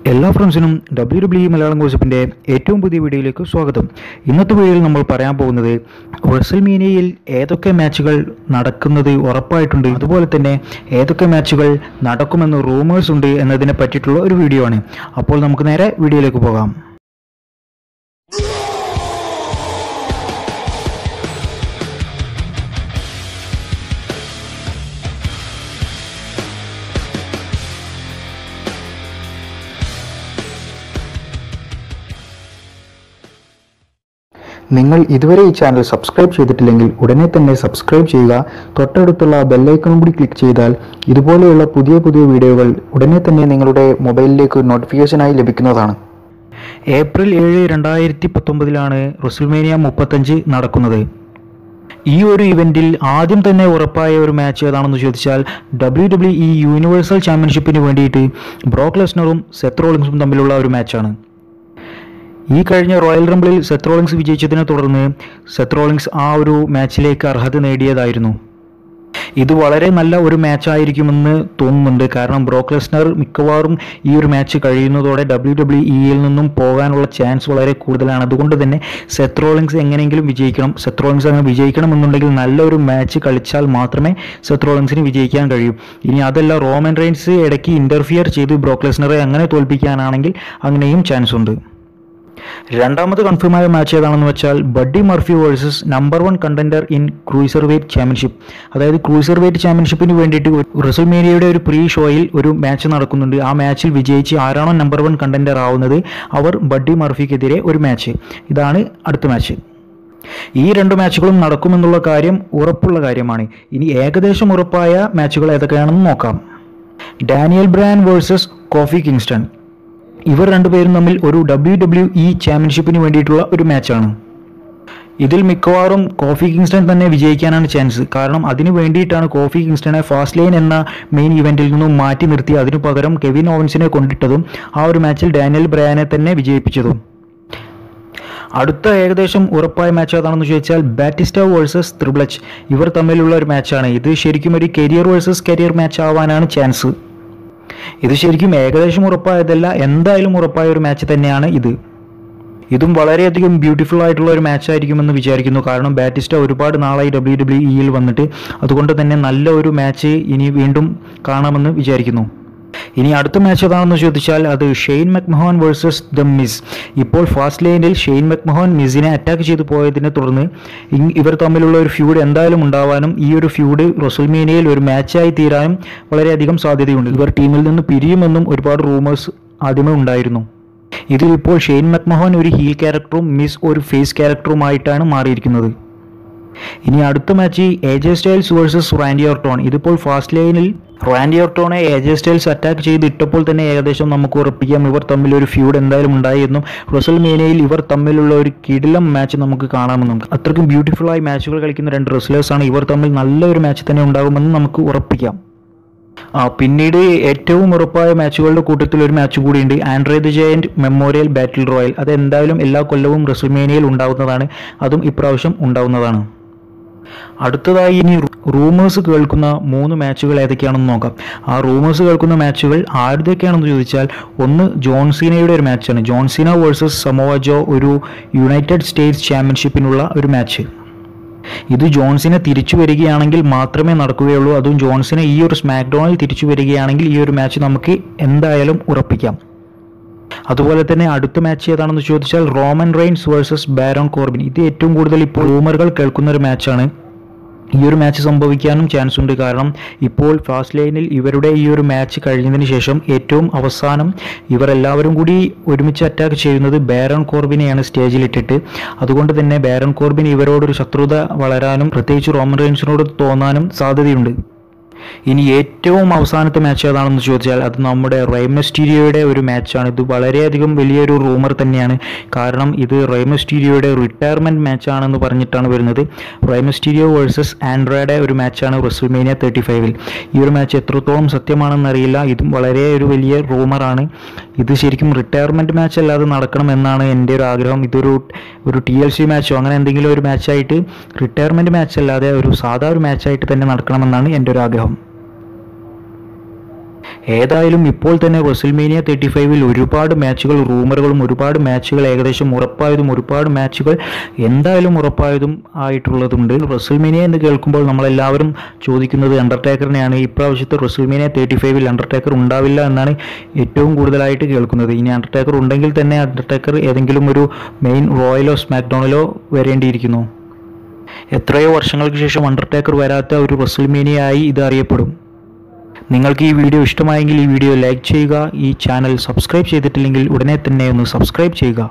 എല്ലാ ഫ്രണ്ട്സിനും WWE മലയാളം ഗോസിപ്പിൻ്റെ ഏറ്റവും പുതിയ വീഡിയോയിലേക്ക് സ്വാഗതം. ഇന്നത്തെ വീഡിയോയിൽ നമ്മൾ പറയാൻ പോകുന്നത് റെസൽമേനിയയിൽ ഏതൊക്കെ മാച്ചുകൾ നടക്കുന്നത് ഉറപ്പായിട്ടുണ്ട്, അതുപോലെ തന്നെ ഏതൊക്കെ മാച്ചുകൾ നടക്കുമെന്ന് റൂമേഴ്സ് ഉണ്ട് എന്നതിനെ പറ്റിയിട്ടുള്ള ഒരു വീഡിയോ ആണ്. അപ്പോൾ നമുക്ക് നേരെ വീഡിയോയിലേക്ക് പോകാം. നിങ്ങൾ ഇതുവരെ ഈ ചാനൽ സബ്സ്ക്രൈബ് ചെയ്തിട്ടില്ലെങ്കിൽ ഉടനെ തന്നെ സബ്സ്ക്രൈബ് ചെയ്യുക. തൊട്ടടുത്തുള്ള ബെല്ലൈക്കണും കൂടി ക്ലിക്ക് ചെയ്താൽ ഇതുപോലെയുള്ള പുതിയ വീഡിയോകൾ ഉടനെ തന്നെ നിങ്ങളുടെ മൊബൈലിലേക്ക് നോട്ടിഫിക്കേഷനായി ലഭിക്കുന്നതാണ്. ഏപ്രിൽ 7, 2019 റെസൽമേനിയ 35 നടക്കുന്നത്. ഈ ഒരു ഇവൻറ്റിൽ ആദ്യം തന്നെ ഉറപ്പായ ഒരു മാച്ച് ഏതാണെന്ന് ചോദിച്ചാൽ WWE യൂണിവേഴ്സൽ ചാമ്പ്യൻഷിപ്പിന് വേണ്ടിയിട്ട് ബ്രോക്ക് ലെസ്നറും സെത്ത് റോളിൻസും തമ്മിലുള്ള ഒരു മാച്ചാണ്. ഈ കഴിഞ്ഞ റോയൽ റംബിളിൽ സെത്ത് റോളിൻസ് വിജയിച്ചതിനെ തുടർന്ന് സെത്ത് റോളിൻസ് ആ ഒരു മാച്ചിലേക്ക് അർഹത നേടിയതായിരുന്നു. ഇത് വളരെ നല്ല ഒരു മാച്ചായിരിക്കുമെന്ന് തോന്നുന്നുണ്ട്. കാരണം ബ്രോക്ക് ലെസ്നർ മിക്കവാറും ഈ ഒരു മാച്ച് കഴിയുന്നതോടെ WWEയിൽ നിന്നും പോകാനുള്ള ചാൻസ് വളരെ കൂടുതലാണ്. അതുകൊണ്ട് തന്നെ സെത്ത് റോളിൻസ് എങ്ങനെയെങ്കിലും വിജയിക്കണം. സെത്ത് റോളിൻസ് അങ്ങനെ വിജയിക്കണമെന്നുണ്ടെങ്കിൽ നല്ലൊരു മാച്ച് കളിച്ചാൽ മാത്രമേ സെത്ത് റോളിൻസിന് വിജയിക്കാൻ കഴിയൂ. ഇനി അതല്ല, റോമൻ റെയിൻസ് ഇടയ്ക്ക് ഇൻ്റർഫിയർ ചെയ്ത് ബ്രോക്ക് ലെസ്നറെ അങ്ങനെ തോൽപ്പിക്കാനാണെങ്കിൽ അങ്ങനെയും ചാൻസ് ഉണ്ട്. രണ്ടാമത് കൺഫേമായ മാച്ച് ഏതാണെന്ന് വെച്ചാൽ Buddy Murphy versus number 1 contender in cruiser weight championship. അതായത് ക്രൂയിസർ വെയ്റ്റ് ചാമ്പ്യൻഷിപ്പിന് വേണ്ടിയിട്ട് റെസൽമേനിയയുടെ ഒരു പ്രീ ഷോയിൽ ഒരു മാച്ച് നടക്കുന്നുണ്ട്. ആ മാച്ചിൽ വിജയിച്ച് ആരാണോ നമ്പർ 1 കണ്ടൻഡർ ആവുന്നത് അവർ ബഡ്ഡി മർഫിക്കെതിരെ ഒരു മാച്ച്. ഇതാണ് അടുത്ത മാച്ച്. ഈ രണ്ട് മാച്ചുകളും നടക്കുമെന്നുള്ള കാര്യം ഉറപ്പുള്ള കാര്യമാണ്. ഇനി ഏകദേശം ഉറപ്പായ മാച്ചുകൾ ഏതൊക്കെയാണെന്ന് നോക്കാം. Daniel Brian versus coffee Kingston. ഇവർ രണ്ടുപേരും തമ്മിൽ ഒരു WWE ചാമ്പ്യൻഷിപ്പിന് വേണ്ടിയിട്ടുള്ള ഒരു മാച്ചാണ്. ഇതിൽ മിക്കവാറും കോഫി കിങ്സ്റ്റൺ തന്നെ വിജയിക്കാനാണ് ചാൻസ്. കാരണം അതിനു വേണ്ടിയിട്ടാണ് കോഫി കിങ്സ്റ്റനെ ഫാസ്റ്റ് ലൈൻ എന്ന മെയിൻ ഇവൻറ്റിൽ നിന്നും മാറ്റി നിർത്തി അതിനു പകരം കെവിൻ ഓവൻസിനെ കൊണ്ടിട്ടതും ആ ഒരു മാച്ചിൽ ഡാനിയൽ ബ്രയാനെ തന്നെ വിജയിപ്പിച്ചതും. അടുത്ത ഏകദേശം ഉറപ്പായ മാച്ച് ഏതാണെന്ന് ചോദിച്ചാൽ ബാറ്റിസ്റ്റ വേഴ്സസ് ട്രിപ്പിൾ എച്ച്. ഇവർ തമ്മിലുള്ള ഒരു മാച്ചാണ്. ഇത് ശരിക്കും ഒരു കരിയർ വേഴ്സസ് കരിയർ മാച്ച് ആവാനാണ് ചാൻസ്. ഇത് ശരിക്കും ഏകദേശം ഉറപ്പായതല്ല, എന്തായാലും ഉറപ്പായ ഒരു മാച്ച് തന്നെയാണ് ഇത്. ഇതും വളരെയധികം ബ്യൂട്ടിഫുൾ ആയിട്ടുള്ള ഒരു മാച്ച് ആയിരിക്കുമെന്ന് വിചാരിക്കുന്നു. കാരണം ബാറ്റിസ്റ്റ ഒരുപാട് നാളായി WWEയിൽ വന്നിട്ട്, അതുകൊണ്ട് തന്നെ നല്ല ഒരു മാച്ച് ഇനി വീണ്ടും കാണാമെന്ന് വിചാരിക്കുന്നു. ഇനി അടുത്ത മാച്ച് ഏതാണെന്ന് ചോദിച്ചാൽ അത് ഷെയ്ൻ മക്മഹോൻ വേഴ്സസ് ദ മിസ്. ഇപ്പോൾ ഫാസ്റ്റ് ലൈനിൽ ഷെയ്ൻ മക്മഹോൻ മിസിനെ അറ്റാക്ക് ചെയ്തു പോയതിനെ തുടർന്ന് ഇവർ തമ്മിലുള്ള ഒരു ഫ്യൂഡ് എന്തായാലും ഉണ്ടാവാനും ഈ ഒരു ഫ്യൂഡ് റെസൽമേനിയയിൽ ഒരു മാച്ചായി തീരാനും വളരെയധികം സാധ്യതയുണ്ട്. ഇവർ ടീമിൽ നിന്ന് പിരിയുമെന്നും ഒരുപാട് റൂമേഴ്സ് ആദ്യമേ ഉണ്ടായിരുന്നു. ഇതിൽ ഇപ്പോൾ ഷെയ്ൻ മക്മഹോൻ ഒരു ഹീൽ ക്യാരക്ടറും മിസ് ഒരു ഫേസ് ക്യാരക്ടറുമായിട്ടാണ് മാറിയിരിക്കുന്നത്. ഇനി അടുത്ത match AJ Styles versus Randy Orton. ഇതിപ്പോൾ ഫാസ്റ്റ് ലൈനിൽ റാൻഡി ഓർട്ടോണെ AJ സ്റ്റൈൽസ് അറ്റാക്ക് ചെയ്ത് ഇട്ടപ്പോൾ തന്നെ ഏകദേശം നമുക്ക് ഉറപ്പിക്കാം ഇവർ തമ്മിൽ ഒരു ഫ്യൂഡ് എന്തായാലും ഉണ്ടായിരുന്നു. റെസൽമേനിയയിൽ ഇവർ തമ്മിലുള്ള ഒരു കിടിലം മാച്ച് നമുക്ക് കാണാമെന്നും. അത്രയ്ക്കും ബ്യൂട്ടിഫുള്ളായി മാച്ചുകൾ കളിക്കുന്ന രണ്ട് റെസ്ലേഴ്സാണ്. ഇവർ തമ്മിൽ നല്ലൊരു മാച്ച് തന്നെ ഉണ്ടാകുമെന്ന് നമുക്ക് ഉറപ്പിക്കാം. പിന്നീട് ഏറ്റവും ഉറപ്പായ മാച്ചുകളുടെ കൂട്ടത്തിൽ ഒരു മാച്ച് കൂടിയുണ്ട്. Andre the Giant memorial battle royal. അത് എന്തായാലും എല്ലാ കൊല്ലവും റെസൽമേനിയയിൽ ഉണ്ടാകുന്നതാണ്. അതും ഇപ്രാവശ്യം ഉണ്ടാകുന്നതാണ്. അടുത്തതായി ഇനി റൂമേഴ്സ് കേൾക്കുന്ന 3 മാച്ചുകൾ ഏതൊക്കെയാണെന്ന് നോക്കാം. ആ റൂമേഴ്സ് കേൾക്കുന്ന മാച്ചുകൾ ആരുടെയൊക്കെയാണെന്ന് ചോദിച്ചാൽ ഒന്ന് ജോൺ സീനയുടെ ഒരു മാച്ചാണ്. ജോൺ സീന വേഴ്സസ് സമോവ ജോ, ഒരു യുണൈറ്റഡ് സ്റ്റേറ്റ്സ് ചാമ്പ്യൻഷിപ്പിനുള്ള ഒരു മാച്ച്. ഇത് ജോൺസിനെ തിരിച്ചു വരികയാണെങ്കിൽ മാത്രമേ നടക്കുകയുള്ളൂ. അതും ജോൺസിനെ ഈ ഒരു സ്മാക്ഡൗണിൽ തിരിച്ചു വരികയാണെങ്കിൽ ഈ ഒരു മാച്ച് നമുക്ക് എന്തായാലും ഉറപ്പിക്കാം. അതുപോലെ തന്നെ അടുത്ത മാച്ച് ഏതാണെന്ന് ചോദിച്ചാൽ Roman Reigns versus Baron Corbin. ഇത് ഏറ്റവും കൂടുതൽ ഇപ്പോൾ റൂമറുകൾ കേൾക്കുന്ന ഒരു മാച്ചാണ്. ഈ ഒരു മാച്ച് സംഭവിക്കാനും ചാൻസ് ഉണ്ട്. കാരണം ഇപ്പോൾ ഫാസ്റ്റ് ലൈനിൽ ഇവരുടെ ഈ ഒരു മാച്ച് കഴിഞ്ഞതിന് ശേഷം ഏറ്റവും അവസാനം ഇവരെല്ലാവരും കൂടി ഒരുമിച്ച് അറ്റാക്ക് ചെയ്യുന്നത് ബാരോൺ കോർബിനെയാണ് സ്റ്റേജിലിട്ടിട്ട്. അതുകൊണ്ട് തന്നെ ബാരോൺ കോർബിൻ ഇവരോടൊരു ശത്രുത വളരാനും പ്രത്യേകിച്ച് റോമൻ റെയിൻസിനോട് തോന്നാനും സാധ്യതയുണ്ട്. ഇനി ഏറ്റവും അവസാനത്തെ മാച്ച് ഏതാണെന്ന് ചോദിച്ചാൽ അത് നമ്മുടെ റേ മിസ്റ്റീരിയോയുടെ ഒരു മാച്ചാണ്. ഇത് വളരെയധികം വലിയൊരു റൂമർ തന്നെയാണ്. കാരണം ഇത് റേ മിസ്റ്റീരിയോയുടെ റിട്ടയർമെൻറ്റ് മാച്ചാണെന്ന് പറഞ്ഞിട്ടാണ് വരുന്നത്. റേ മിസ്റ്റീരിയോ വേഴ്സസ് ആൻഡ്രയുടെ ഒരു മാച്ചാണ് റെസൽമേനിയ 35. ഈ ഒരു മാച്ച് എത്രത്തോളം സത്യമാണെന്നറിയില്ല. ഇതും വളരെ ഒരു വലിയ റൂമറാണ്. ഇത് ശരിക്കും റിട്ടയർമെൻറ്റ് മാച്ച് അല്ലാതെ നടക്കണം എന്നാണ് എൻ്റെ ഒരു ആഗ്രഹം. ഇതൊരു TLC മാച്ചോ അങ്ങനെ എന്തെങ്കിലും ഒരു മാച്ചായിട്ട്, റിട്ടയർമെൻറ്റ് മാച്ച് അല്ലാതെ ഒരു സാധാ ഒരു മാച്ചായിട്ട് തന്നെ നടക്കണമെന്നാണ് എൻ്റെ ഒരു ആഗ്രഹം. ഏതായാലും ഇപ്പോൾ തന്നെ റെസിൽമേനിയ 35-ൽ ഒരുപാട് മാച്ചുകൾ റൂമറുകളും ഒരുപാട് മാച്ചുകൾ ഏകദേശം ഉറപ്പായതും ഒരുപാട് മാച്ചുകൾ എന്തായാലും ഉറപ്പായതും ആയിട്ടുള്ളതുണ്ട്. റെസിൽമേനിയ എന്ന് കേൾക്കുമ്പോൾ നമ്മളെല്ലാവരും ചോദിക്കുന്നത് അണ്ടർടേക്കറിനെയാണ്. ഇപ്രാവശ്യത്തെ റെസിൽമേനിയ 35-ൽ അണ്ടർടേക്കർ ഉണ്ടാവില്ല എന്നാണ് ഏറ്റവും കൂടുതലായിട്ട് കേൾക്കുന്നത്. ഇനി അണ്ടർടേക്കർ ഉണ്ടെങ്കിൽ തന്നെ അണ്ടർടേക്കർ ഏതെങ്കിലും ഒരു മെയിൻ റോയലോ സ്മാക്ഡൗണിലോ വരേണ്ടിയിരിക്കുന്നു. എത്രയോ വർഷങ്ങൾക്ക് ശേഷം അണ്ടർടേക്കർ വരാത്ത ഒരു റെസിൽമേനിയയായി ഇത് അറിയപ്പെടും. നിങ്ങൾക്ക് ഈ വീഡിയോ ഇഷ്ടമായെങ്കിൽ ഈ വീഡിയോ ലൈക്ക് ചെയ്യുക. ഈ ചാനൽ സബ്സ്ക്രൈബ് ചെയ്തിട്ടില്ലെങ്കിൽ ഉടനെ തന്നെ ഒന്ന് സബ്സ്ക്രൈബ് ചെയ്യുക.